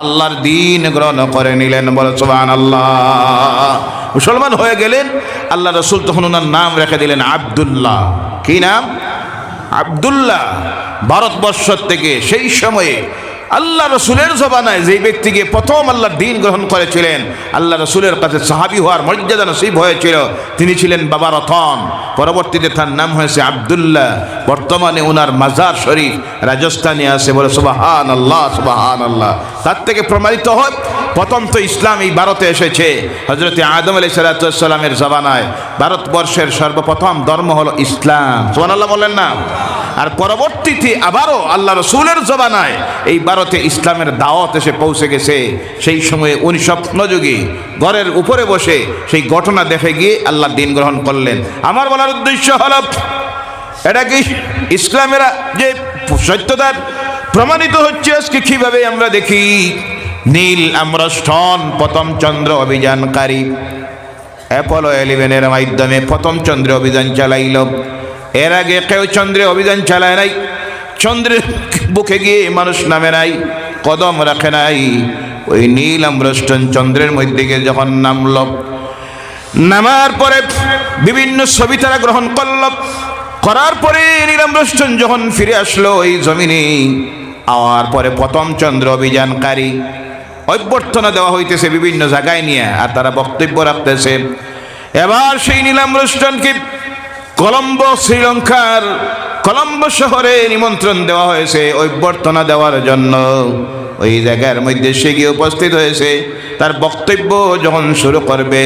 আল্লাহর দিন গ্রহণ করে নিলেন, বলে সুবহানাল্লাহ। মুসলমান হয়ে গেলেন। আল্লাহ রাসূল তখন ওনার নাম রেখে দিলেন আব্দুল্লাহ। কি নাম? আব্দুল্লাহ। ভারতবর্ষ থেকে সেই সময়ে আল্লাহ রসুলের জবানায় যেই ব্যক্তিকে প্রথম আল্লাহর দিন গ্রহণ করেছিলেন, আল্লাহ রসুলের কাছে সাহাবী হওয়ার মর্যাদা নসিব হয়েছিল, তিনি ছিলেন বাবা রতন। পরবর্তীতে তার নাম হয়েছে আব্দুল্লাহ। বর্তমানে ওনার মাজার শরীফ রাজস্থানে আছে, বলে সুবহানাল্লাহ সুবহানাল্লাহ। তার থেকে প্রমাণিত হয় প্রথম তো ইসলাম এই ভারতে এসেছে হযরত আদম আলাইহিস সালামের জবানায়। ভারতবর্ষের সর্বপ্রথম ধর্ম হলো ইসলাম। সুবহানাল্লাহ বলেন না? আর পরবর্তীতে আবারও আল্লাহ রসুলের জবানায় এই ভারতে ইসলামের দাওয়াত এসে পৌঁছে গেছে। সেই সময়ে উনি স্বপ্নযোগী ঘরের উপরে বসে সেই ঘটনা দেখে গিয়ে আল্লাহ দিন গ্রহণ করলেন। আমার বলার উদ্দেশ্য হলো, এটা কি ইসলামের যে সত্যতার প্রমাণিত হচ্ছে আজকে কিভাবে আমরা দেখি। নীল আর্মস্ট্রং প্রথম চন্দ্র অভিযানকারী, অ্যাপোলো 11-এর মাধ্যমে প্রথম চন্দ্র অভিযান চালাইল। এর আগে কেউ চন্দ্রে অভিযান চালায় নাই, চন্দ্রের বুকে গিয়ে মানুষ নামে নাই, কদম রাখে নাই। ওই নীল আর্মস্ট্রং চন্দ্রের মধ্যে গিয়ে যখন নামল, নামার পরে বিভিন্ন ছবি তারা গ্রহণ করল। করার পরে নীল আর্মস্ট্রং যখন ফিরে আসলো এই জমিনে, আওয়ার পরে প্রথম চন্দ্র অভিযানকারী অভ্যর্থনা দেওয়া হইতেছে বিভিন্ন জায়গায় নিয়ে, আর তারা বক্তব্য রাখতেছে। এবার সেই নীল আর্মস্ট্রংকে কলম্বো, শ্রীলঙ্কার কলম্বো শহরে নিমন্ত্রণ দেওয়া হয়েছে অভ্যর্থনা দেওয়ার জন্য। ওই জায়গার মধ্যে সে গিয়ে উপস্থিত হয়েছে। তার বক্তব্য যখন শুরু করবে,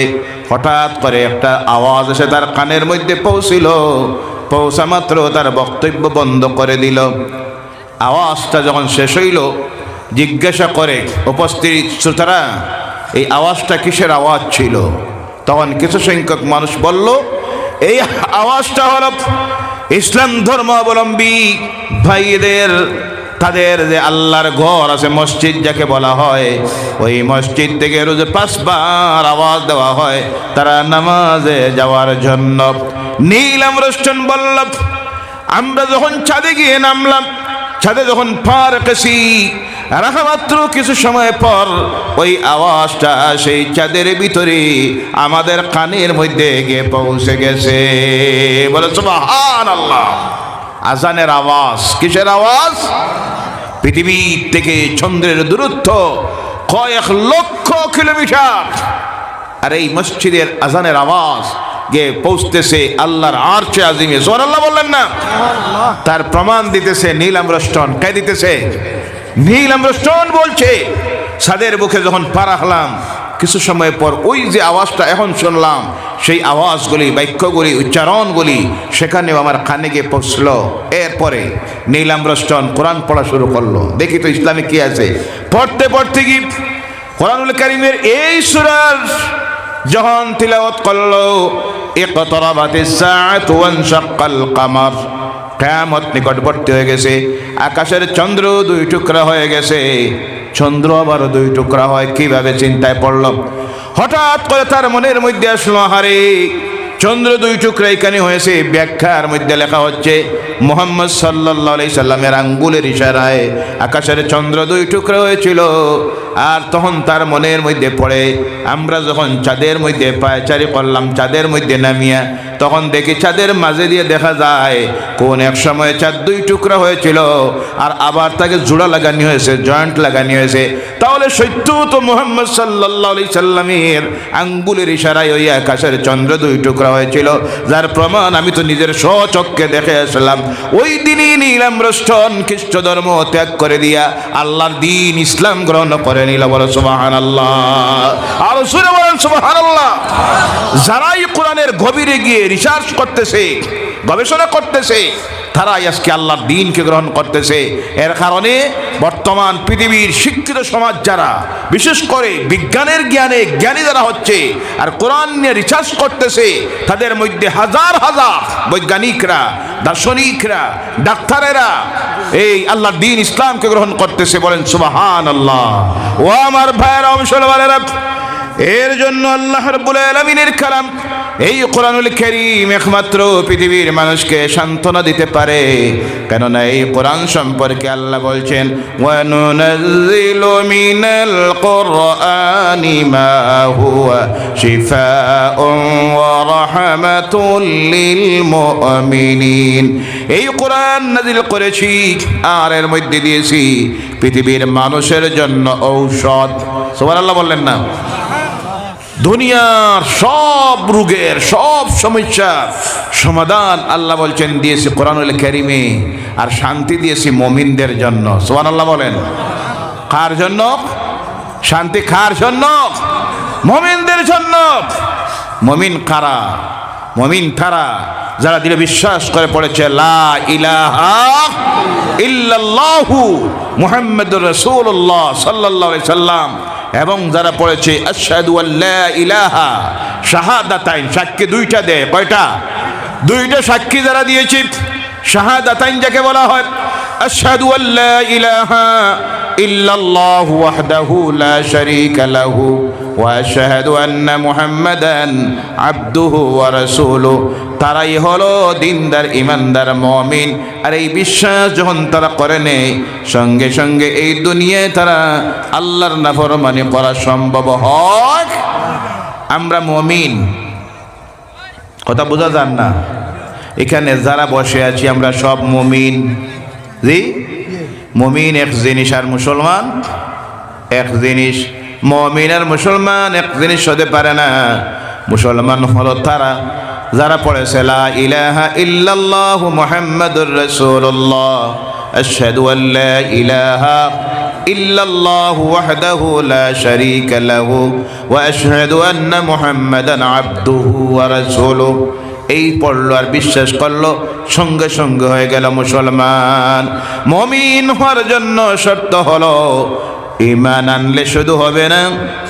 হঠাৎ করে একটা আওয়াজ এসে তার কানের মধ্যে পৌঁছিল। পৌঁছা মাত্র তার বক্তব্য বন্ধ করে দিল। আওয়াজটা যখন শেষ হইল, জিজ্ঞাসা করে উপস্থিত শ্রোতারা, এই আওয়াজটা কিসের আওয়াজ ছিল? তখন কিছু সংখ্যক মানুষ বলল, এই আওয়াজটা হলো ইসলাম ধর্মাবলম্বী ভাইদের, তাদের যে আল্লাহর ঘর আছে, মসজিদ যাকে বলা হয়, ওই মসজিদ থেকে রোজ 5 বার আওয়াজ দেওয়া হয় তারা নামাজে যাওয়ার জন্য। নীল আর্মস্ট্রং বলল, আমরা যখন চাঁদে গিয়ে নামলাম, ছাদে যখন পা রেখেছি, রাখা মাত্র কিছু সময় পর ওই আওয়াজটা সেই চাঁদের ভিতরে আমাদের কানের মধ্যে গিয়ে পৌঁছে গেছে। বলে সুবহানাল্লাহ। আজানের আওয়াজ। কিসের আওয়াজ? পৃথিবী থেকে চন্দ্রের দূরত্ব কয়েক লক্ষ কিলোমিটার, আর এই মসজিদের আজানের আওয়াজ গিয়ে পৌঁছতেছে আল্লাহর আরশে আজিমে। সুবহানাল্লাহ বললেন না? তার প্রমাণ দিতেছে নীল আর্মস্ট্রং। কে দিতেছে? নীল আর্মস্ট্রং বলছে, ছাদের বুকে যখন পা রাখলাম, কিছু সময় পর ওই যে আওয়াজটা এখন শুনলাম, সেই আওয়াজগুলি, বাক্যগুলি, উচ্চারণগুলি সেখানেও আমার কানে গিয়ে পৌঁছলো। এরপরে নীল আর্মস্ট্রং কোরআন পড়া শুরু করলো। দেখি তো ইসলামে কি আছে। পড়তে পড়তে কি কোরআনুল কারীমের এই সূরার যখন তিলাওয়াত করলো, ইকতারাবাতিস সাআতু ওয়ানশাক্কাল কামার, কিয়ামত নিকটবর্তী হয়ে গেছে, আকাশের চন্দ্র 2 টুকরা হয়ে গেছে। চন্দ্র আবার 2 টুকরা হয় কিভাবে চিন্তায় পড়ল। হঠাৎ করে তার মনের মধ্যে আসলো, হারে চন্দ্র 2 টুকরা এখানে হয়েছে। ব্যাখ্যার মধ্যে লেখা হচ্ছে, মুহাম্মদ সাল্লাল্লাহু আলাইহি সাল্লামের আঙ্গুলের ইশারায় আকাশের চন্দ্র 2 টুকরা হয়েছিল। আর তখন তার মনের মধ্যে পড়ে, আমরা যখন চাঁদের মধ্যে পায়চারি করলাম, চাঁদের মধ্যে নামিয়া, তখন দেখি চাঁদের মাঝে দিয়ে দেখা যায় কোন এক সময় চাঁদ 2 টুকরা হয়েছিল, আর আবার তাকে জোড়া লাগানি হয়েছে, জয়েন্ট লাগানি হয়েছে। তাহলে সত্য তো মুহাম্মদ সাল্লাল্লাহু আলাইহি সাল্লামের আঙ্গুলের ইশারায় ওই আকাশের চন্দ্র 2 টুকরা হয়েছিল, যার প্রমাণ আমি তো নিজের স্বচক্ষে দেখে আসলাম। ওই দিনই নীল আর্মস্ট্রং খ্রিস্ট ধর্ম ত্যাগ করে দিয়া আল্লাহর দিন ইসলাম গ্রহণ করে নিল। বলো সুবহানাল্লাহ। আর সুরে বলেন সুবহানাল্লাহ। যারাই কোরআনের গভীরে গিয়ে রিসার্চ করতেছে, গবেষণা করতেছে, তারাই আজকে আল্লাহর দ্বীনকে গ্রহণ করতেছে। এর কারণে বর্তমান পৃথিবীর শিক্ষিত সমাজ যারা, বিশেষ করে বিজ্ঞানের জ্ঞানে জ্ঞানী যারা হচ্ছে আর কোরআন নিয়ে রিসার্চ করতেছে, তাদের মধ্যে হাজার হাজার বৈজ্ঞানিকরা, দার্শনিকরা, ডাক্তারেরা এই আল্লাহর দ্বীন ইসলামকে গ্রহণ করতেছে। বলেন সুবহানাল্লাহ। ও আমার ভাইয়েরা, মুসলমানেরা, এর জন্য আল্লাহ রাব্বুল আলামিনের কালাম এই কোরআনুল কারীম একমাত্র পৃথিবীর মানুষকে সান্ত্বনা দিতে পারে। কেননা এই কোরআন সম্পর্কে আল্লাহ বলছেন, ওয়া নুনাজ্জিলু মিনাল কুরআনি মা হুয়া শিফাউন ওয়া রাহমাতুল লিল মুমিনিন। এই কোরআন নাযিল করেছি আর এর মধ্যে দিয়েছি পৃথিবীর মানুষের জন্য ঔষধ। সুবহানাল্লাহ বললেন না? দুনিয়ার সব রোগের সব সমস্যার সমাধান আল্লাহ বলছেন দিয়েছি কোরআনুল কারীমে, আর শান্তি দিয়েছি মুমিনদের জন্য। সুবহানাল্লাহ বলেন। কার জন্য শান্তি? কার জন্য? মুমিনদের জন্য। মুমিন কারা? মুমিন তারা যারা দিলে বিশ্বাস করে পড়েছে লা ইলাহা ইল্লাল্লাহু মুহাম্মাদুর রাসূলুল্লাহ সাল্লাল্লাহু আলাইহি সাল্লাম, এবং যারা পড়েছে আশহাদু আল্লা ইলাহা শাহাদাতাইন, সাক্ষী দুইটা দেয়। কয়টা? দুইটা সাক্ষী যারা দিয়েছে। শাহাদাতাইন যাকে বলা হয়, আশহাদু আল্লা ইলাহা ইল্লাল্লাহু ওয়াহদাহু লা শারীকা লাহু ওয়া আশহাদু আন্না মুহাম্মাদান আবদুহু ওয়া রাসূলুহু। তারাই হলো দিনদার ইমানদার মুমিন। আর এই বিশ্বাস যখন তারা করে নেয়, সঙ্গে সঙ্গে এই দুনিয়ায় তারা আল্লাহর নাফরমানি করা সম্ভব হয়। আমরা মুমিন, কথা বোঝা যান না? এখানে যারা বসে আছি আমরা সব মুমিন। জি, মুমিন এক জিনিস আর মুসলমান এক জিনিস। মুমিন আর মুসলমান এক জিনিস হতে পারে না। মুসলমান হলো তারা যারা পড়েছে লা ইলাহা ইল্লাল্লাহু মুহাম্মাদুর রাসূলুল্লাহ আশহাদু আল্লা ইলাহা ইল্লাল্লাহু ওয়াহদাহু লা শারীকা লাহু ওয়া আশহাদু আন্না মুহাম্মাদান আবদুহু ওয়া রাসূলুহু। এই পড়লো আর বিশ্বাস করলো, সঙ্গে সঙ্গে হয়ে গেল মুসলমান। মুমিন হওয়ার জন্য শর্ত হলো ঈমান আনলে শুধু হবে না,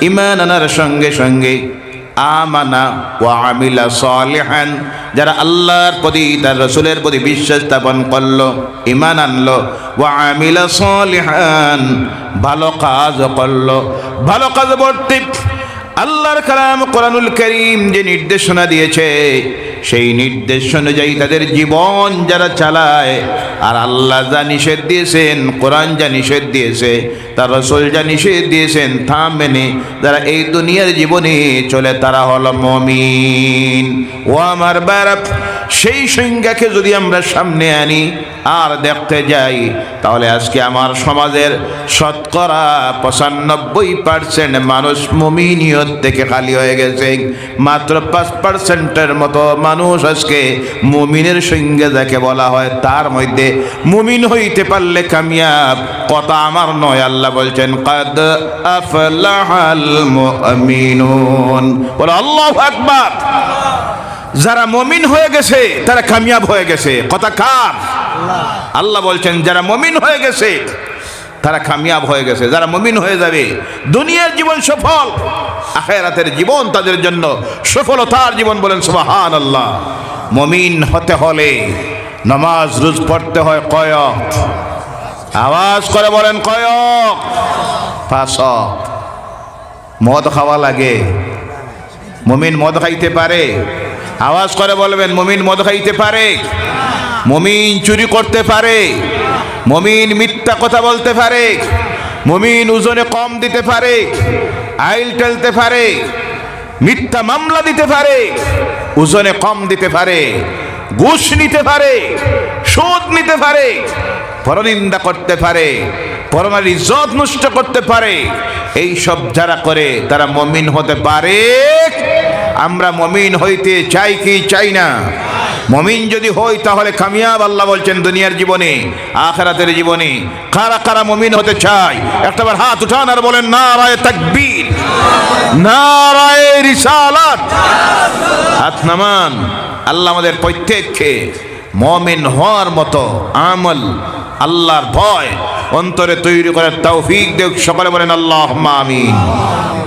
ঈমান আনার সঙ্গে সঙ্গে আমানা ওয়া আমিলা সালিহান, যারা আল্লাহর প্রতি তার রাসূলের প্রতি বিশ্বাস স্থাপন করলো, ঈমান আনলো, ওয়া আমিলা সালিহান, ভালো কাজ করলো। ভালো কাজ বলতে আল্লাহর কালাম কোরআনুল কারীম যে নির্দেশনা দিয়েছে সেই নির্দেশ অনুযায়ী তাদের জীবন যারা চালায়, আর আল্লাহ যা নিষেধ দিয়েছেন, কোরআন যা নিষেধ দিয়েছে, তার রাসূল যা নিষেধ দিয়েছেন তা মেনে যারা এই দুনিয়ার জীবনে চলে, তারা হলো মুমিন। ও আমার বাবা, সেই সংজ্ঞাকে যদি আমরা সামনে আনি আর দেখতে যাই, তাহলে আজকে আমার সমাজের শতকরা 95% মানুষ মুমিনিয়ত থেকে খালি হয়ে গেছে। মাত্র 5%-এর মতো মানুষ আজকে মুমিনের সংজ্ঞা যাকে বলা হয় তার মধ্যে মুমিন হইতে পারলে কামিয়াব। কথা আমার নয়, আল্লাহ বলছেন কাদ আফলাহাল মুমিনুন। বলো আল্লাহু আকবার। যারা মুমিন হয়ে গেছে তারা কামিয়াব হয়ে গেছে। কথা কার? আল্লাহ বলছেন যারা মুমিন হয়ে গেছে তারা কামিয়াব হয়ে গেছে। যারা মুমিন হয়ে যাবে দুনিয়ার জীবন সফল, আখিরাতের জীবন তাদের জন্য সফলতার জীবন। বলেন সুবহানাল্লাহ। মুমিন হতে হলে নামাজ রোজ পড়তে হয় কয় ওয়াক্ত? আওয়াজ করে বলেন কয় ওয়াক্ত? 5 ওয়াক্ত। মদ খাওয়া লাগে? মুমিন মদ খাইতে পারে? আওয়াজ করে বলবেন মুমিন মদ খাইতে পারে? মুমিন চুরি করতে পারে? মুমিন মিথ্যা কথা বলতে পারে? মুমিন ওজনে কম দিতে পারে? আইল টেলতে পারে? মিথ্যা মামলা দিতে পারে? ওজনে কম দিতে পারে? ঘুষ নিতে পারে? সুদ নিতে পারে? পরনিন্দা করতে পারে? পরমার ইজ্জত নষ্ট করতে পারে? এই সব যারা করে তারা মুমিন হতে পারে। আমরা মুমিন হইতে চাই কি চাই না? মুমিন যদি হই তাহলে কামিয়াব। আল্লাহ বলছেন দুনিয়ার জীবনে আখিরাতের জীবনে। কারা কারা মুমিন হতে চায় একটাবার হাত উঠান আর বলেন নারায়ে তাকবীর, নারায়ে রিসালাত। হাত নামান। আল্লাহ আমাদের প্রত্যেককে মুমিন হওয়ার মতো আমল, আল্লাহর ভয় অন্তরে তৈরি করার তৌফিক দেখ। সকলে বলেন আল্লাহুম্মা আমিন।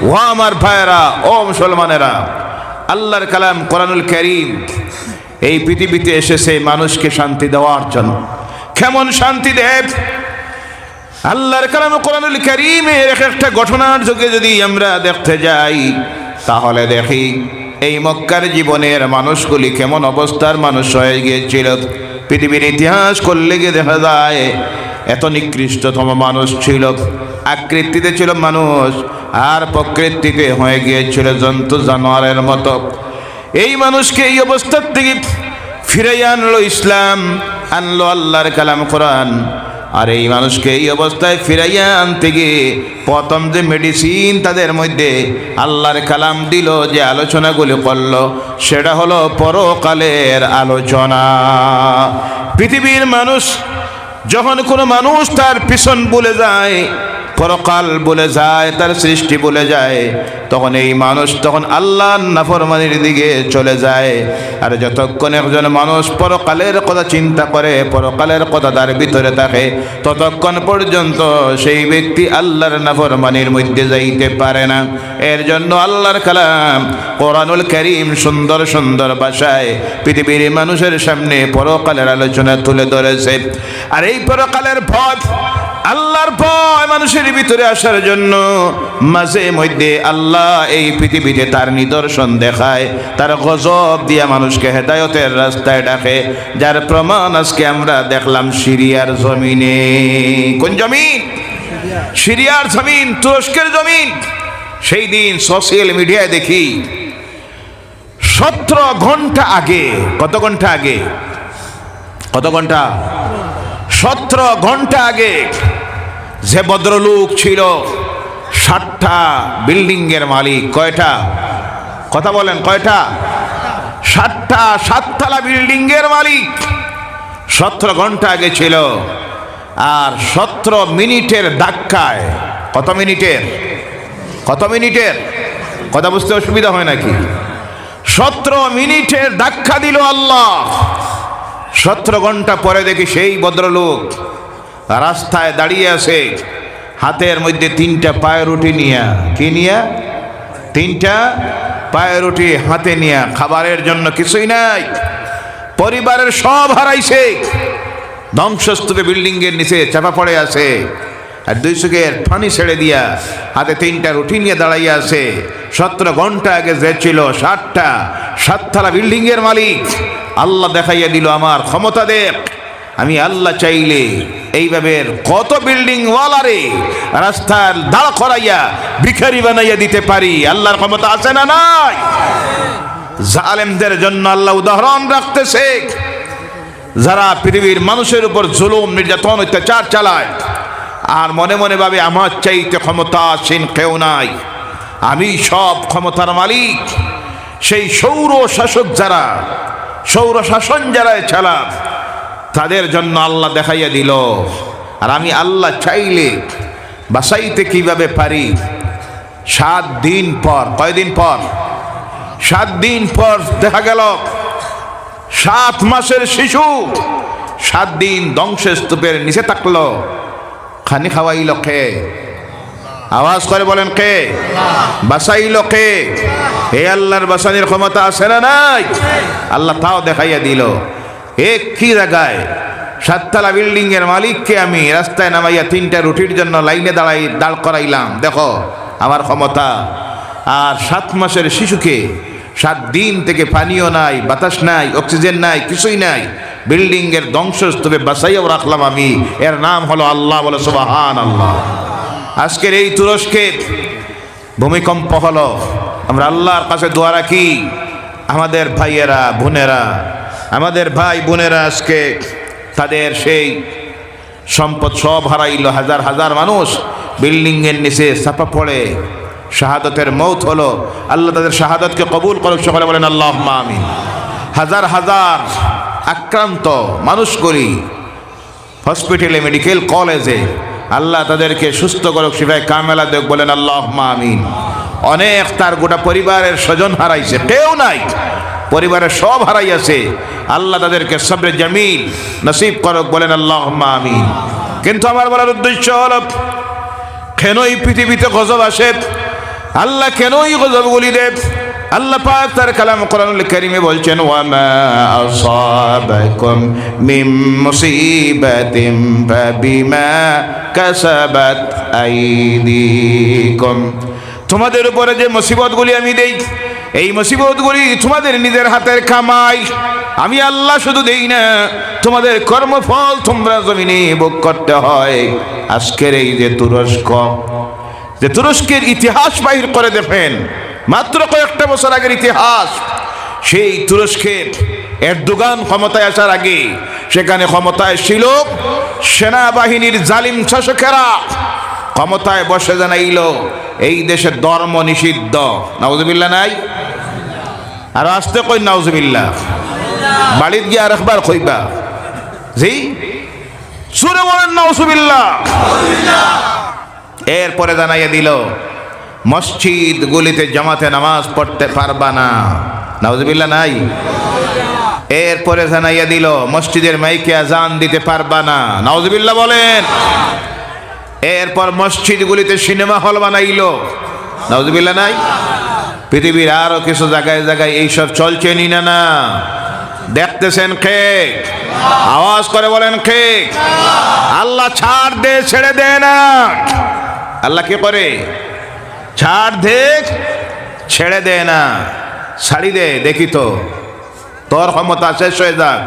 ও আমার ভাইয়েরা, ও মুসলমানেরা, আল্লাহর কালাম কোরআনুল কারীম এই পৃথিবীতে এসেছে মানুষকে শান্তি দেওয়ার জন্য। কেমন শান্তি দেব? আল্লাহর কালাম কোরআনুল কারীমের একটা ঘটনার যোগে যদি আমরা দেখতে যাই, তাহলে দেখি এই মক্কার জীবনের মানুষগুলি কেমন অবস্থার মানুষ হয়ে গিয়েছিল। পৃথিবীর ইতিহাস করলে গিয়ে দেখা যায় এত নিকৃষ্টতম মানুষ ছিল। আকৃতিতে ছিল মানুষ, আর প্রকৃতিতে হয়ে গিয়েছিল জন্তু জানোয়ারের মতো। এই মানুষকে এই অবস্থার থেকে ফিরাইয়া আনলো ইসলাম, আনলো আল্লাহর কালাম কোরআন। আর এই মানুষকে এই অবস্থায় ফিরাইয়া আনতে গিয়ে প্রথম যে মেডিসিন তাদের মধ্যে আল্লাহর কালাম দিল, যে আলোচনাগুলি করলো, সেটা হলো পরকালের আলোচনা। পৃথিবীর মানুষ যখন কোনো মানুষ তার পিছন ভুলে যায়, পরকাল বলে যায়, তার সৃষ্টি বলে যায়, তখন এই মানুষ তখন আল্লাহর নাফরমানির দিকে চলে যায়। আর যতক্ষণ একজন মানুষ পরকালের কথা চিন্তা করে, পরকালের কথা তার ভিতরে থাকে, ততক্ষণ পর্যন্ত সেই ব্যক্তি আল্লাহর নাফরমানির মধ্যে যাইতে পারে না। এর জন্য আল্লাহর কালাম কোরআনুল কারীম সুন্দর সুন্দর ভাষায় পৃথিবীর মানুষের সামনে পরকালের আলোচনা তুলে ধরেছে। আর এই পরকালের ভয়, আল্লাহর ভয় মানুষের ভিতরে আসার জন্য মাঝে মধ্যে আল্লাহ এই পৃথিবীতে তার নিদর্শন দেখায়, তার গজব দিয়া মানুষকে হেদায়েতের রাস্তায় ডাকে। যার প্রমাণ আজকে আমরা দেখলাম সিরিয়ার জমিনে। কোন জমিন? সিরিয়ার জমিন, তুরস্কের জমিন। সেই দিন সোশ্যাল মিডিয়ায় দেখি 17 ঘন্টা আগে, কত ঘন্টা আগে? কত ঘন্টা? 17 ঘন্টা আগে যে ভদ্রলোক ছিল 60টা বিল্ডিংয়ের মালিক। কয়টা? কথা বলেন, কয়টা? 60টা 7তলা বিল্ডিংয়ের মালিক 17 ঘন্টা আগে ছিল। আর 17 মিনিটের ধাক্কায়, কত মিনিটের? কত মিনিটের? কথা বুঝতে অসুবিধা হয় নাকি? 17 মিনিটের ধাক্কা দিল আল্লাহ। 17 ঘন্টা পরে দেখি সেই ভদ্রলোক রাস্তায় দাঁড়িয়ে আছে, হাতের মধ্যে 3টা পাউরুটি নিয়া। কি নিয়া? 3টা পাউরুটি হাতে নিয়া। খাবারের জন্য কিছুই নাই, পরিবারের সব হারাইছে, ধ্বংসস্তূপে বিল্ডিংয়ের নিচে চাপা পড়ে আছে। আর 2 চোখের পানি ছেড়ে দিয়া হাতে 3টা রুটি নিয়ে দাঁড়াইয়া আছে। 17 ঘন্টা আগে যে ছিল 60টা 7তলা বিল্ডিংয়ের মালিক, আল্লাহ দেখাইয়া দিল আমার ক্ষমতা দেখ। আমি আল্লাহ চাইলে এইভাবে কত বিল্ডিং ওয়ালারে রাস্তার দাঁড় করাইয়া ভিখারি বানাইয়া দিতে পারি। আল্লাহর ক্ষমতা আছে না নাই? জালেমদের জন্য আল্লাহ উদাহরণ রাখতেছে, যারা পৃথিবীর মানুষের উপর জুলুম, নির্যাতন, অত্যাচার চালায়, আর মনে মনে ভাবে আমার চাইতে ক্ষমতাসীন কেউ নাই, আমি সব ক্ষমতার মালিক। সেই সৌর শাসক যারা, সৌর শাসন যারা চালায়, তাদের জন্য আল্লাহ দেখাইয়া দিল। আর আমি আল্লাহ চাইলে বাঁচাইতে কিভাবে পারি। 7 দিন পর, কয়দিন পর? 7 দিন পর দেখা গেল 7 মাসের শিশু 7 দিন ধ্বংসস্তূপের নিচে থাকলো। খানি খাওয়াইল কে? আওয়াজ করে বলেন কে? বাঁচাইল কে? এই আল্লাহর বাঁচানোর ক্ষমতা আছে না নাই? আল্লাহ তাও দেখাইয়া দিল। কি জায়গায় 7তলা বিল্ডিংয়ের মালিককে আমি রাস্তায় নামাইয়া 3টা রুটির জন্য লাইনে দাঁড় করাইলাম, দেখো আমার ক্ষমতা। আর 7 মাসের শিশুকে 7 দিন থেকে পানিও নাই, বাতাস নাই, অক্সিজেন নাই, কিছুই নাই, বিল্ডিংয়ের ধ্বংসস্তূপে বাঁচাইয়াও রাখলাম আমি। এর নাম হলো আল্লাহ। বলে সুবহানাল্লাহ। আজকের এই তুরস্কে ভূমিকম্প হলো, আমরা আল্লাহর কাছে দোয়া রাখি, আমাদের ভাইয়েরা বোনেরা, আমাদের ভাই বোনেরা আজকে তাদের সেই সম্পদ সব হারাইল। হাজার হাজার মানুষ বিল্ডিংয়ের নিচে চাপা পড়ে শাহাদতের মৌত হলো। আল্লাহ তাদের শাহাদতকে কবুল করুক, সকলে বলেন আল্লাহুম্মা আমিন। হাজার হাজার আক্রান্ত মানুষগুলি হসপিটালে, মেডিকেল কলেজে, আল্লাহ তাদেরকে সুস্থ করুক, শিফায়ে কামেলা দেখ, বলেন আল্লাহুম্মা আমিন। অনেক তার গোটা পরিবারের স্বজন হারাইছে, কেউ নাই, পরিবারের সব হারাইয়াছে। আল্লাহ তাদেরকে সবরে জামিল নসিব করুক, বলেন আল্লাহুম্মা আমিন। কিন্তু আমার বলার উদ্দেশ্য হলো, কেন এই পৃথিবীতে গজব আসে? আল্লাহ কেন এই গজবগুলি দেব? আল্লাহ পাক তার কালাম কোরআনুল কারীমে বলছেন ওয়ামা আসাবাকুম মিন মুসিবাতিন ফাবিমা কাসাবাত আইদিকুম, তোমাদের উপরে যে মুসিবতগুলি আমি দেই এই মুসিবতগুলি তোমাদের নিজের হাতের কামাই। আমি আল্লাহ শুধু দেই না, তোমাদের কর্মফল তোমরা জমিনে ভোগ করতে হয়। আজকের এই যে তুরস্কের ইতিহাস বাহির করে দেখেন, মাত্র কয়েকটা বছর আগের ইতিহাস। সেই তুরস্কের এরদোগান ক্ষমতায় আসার আগে সেখানে ক্ষমতায় ছিল সেনাবাহিনীর জালিম শাসকেরা। ক্ষমতায় বসে জানাইল এই দেশে ধর্ম নিষিদ্ধ। নাউজুবিল্লাহ নাই? আর আসতে কই নাউজুবিল্লাহ। বাড়িতে গিয়ে আরেকবার কইবা জি সুরে বলেন নাউজুবিল্লাহ। এরপরে জানাইয়া দিল মসজিদ গুলিতে জামাতে নামাজ পড়তে পারবা না। নাউজুবিল্লাহ নাই? এরপরে জানাইয়া দিল মসজিদের মাইকে আজান দিতে পারবা না। নাউজুবিল্লাহ বলেন। এরপর মসজিদগুলিতে সিনেমা হল বানাইলো। নাউজুবিল্লাহ নাই? পৃথিবীর আরো কিছু জায়গায় জায়গায় এইসব চলছে নি না? না দেখতেছেন কে? আওয়াজ করে বলেন কে? আল্লাহ ছাড় দে, ছেড়ে দে না। আল্লাহ কি করে? ছাড় দে, ছেড়ে দে না। ছাড়ি দে, দেখি তো তোর ক্ষমতা শেষ হয়ে যাক।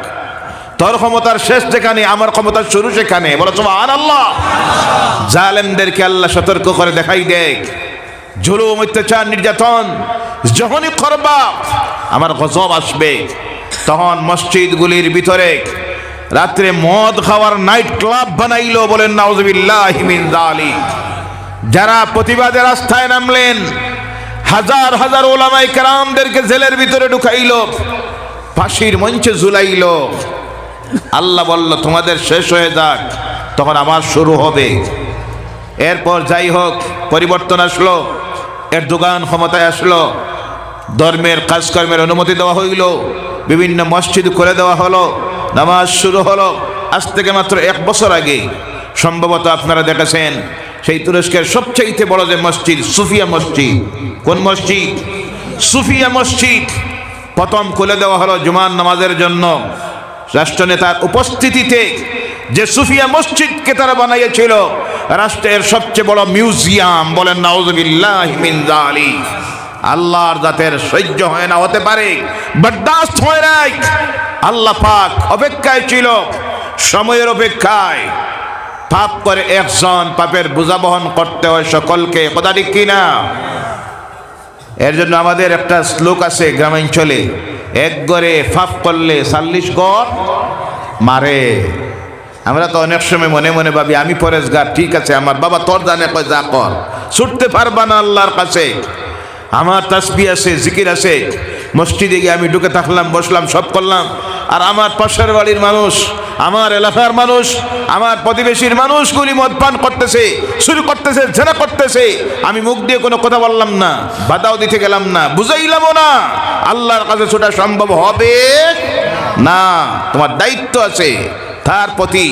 তোর ক্ষমতার শেষ যেখানে, আমার ক্ষমতার শুরু সেখানে। বলো সুবহানাল্লাহ। জালেমদেরকে আল্লাহ সতর্ক করে দেখাই দেখ, জুলুম, অত্যাচার, নির্যাতন যখনই করবা আমার গজব আসবে। তখন মসজিদগুলির ভিতরে রাত্রে মদ খাওয়ার নাইট ক্লাব বানাইলো। বলেন নাউজুবিল্লাহি মিন যালিক। যারা প্রতিবাদের রাস্তায় নামলেন, হাজার হাজার ওলামায়ে কেরামদেরকে জেলের ভিতরে ঢুকাইলো, ফাঁসির মঞ্চে ঝুলাইলো। আল্লাহ বলল তোমাদের শেষ হয়ে যাক, তখন আমার শুরু হবে। এরপর যাই হোক পরিবর্তন আসলো, এরদোগান ক্ষমতায় আসলো, ধর্মের কাজকর্মের অনুমতি দেওয়া হইল, বিভিন্ন মসজিদ করে দেওয়া হলো, নামাজ শুরু হলো। আজ থেকে মাত্র 1 বছর আগে সম্ভবত আপনারা দেখেছেন সেই তুরস্কের সবচেয়ে বড় যে মসজিদ, সুফিয়া মসজিদ। কোন মসজিদ? সুফিয়া মসজিদ প্রথম খুলে দেওয়া হলো জুমার নামাজের জন্য। রাষ্ট্রনেতার উপস্থিতিতে যে সুফিয়া মসজিদকে তারা বানাইয়েছিল রাষ্ট্রের সবচেয়ে বড় মিউজিয়াম। বলেন নাউজুবিল্লাহি মিন যালিক। আল্লাহর জাতের সহ্য হয় না, হতে পারে বরদাস্ত হয় নাই। আল্লাহ পাক অপেক্ষায় ছিল, সময়ের অপেক্ষায়। পাপ করে একজন, পাপের বোঝা বহন করতে হয় সকলকে। কথা ঠিক কিনা? এর জন্য আমাদের একটা শ্লোক আছে গ্রামাঞ্চলে, এক গড়ে পাপ করলে 40 গড় মারে। আমরা তো অনেক সময় মনে মনে ভাবি আমি পরেশগার, ঠিক আছে আমার বাবা তোর জানে কয় যা কর, ছুটতে পারবা না আল্লাহর কাছে। আমার তাসবিহ আছে, জিকির আছে, মসজিদে গিয়ে আমি ঢুকে থাকলাম, বসলাম, সব করলাম। আর আমার পাশের বাড়ির মানুষ, আমার এলাকার মানুষ, আমার প্রতিবেশীর মানুষগুলি মদ পান করতেছে, শুরু করতেছে, জেনা করতেছে। আমি মুখ দিয়ে কোনো কথা বললাম না, বাধাও দিতে গেলাম না, বুঝাইলামও না। আল্লাহর কাছে ছোটা সম্ভব হবে না। তোমার দায়িত্ব আছে তার প্রতি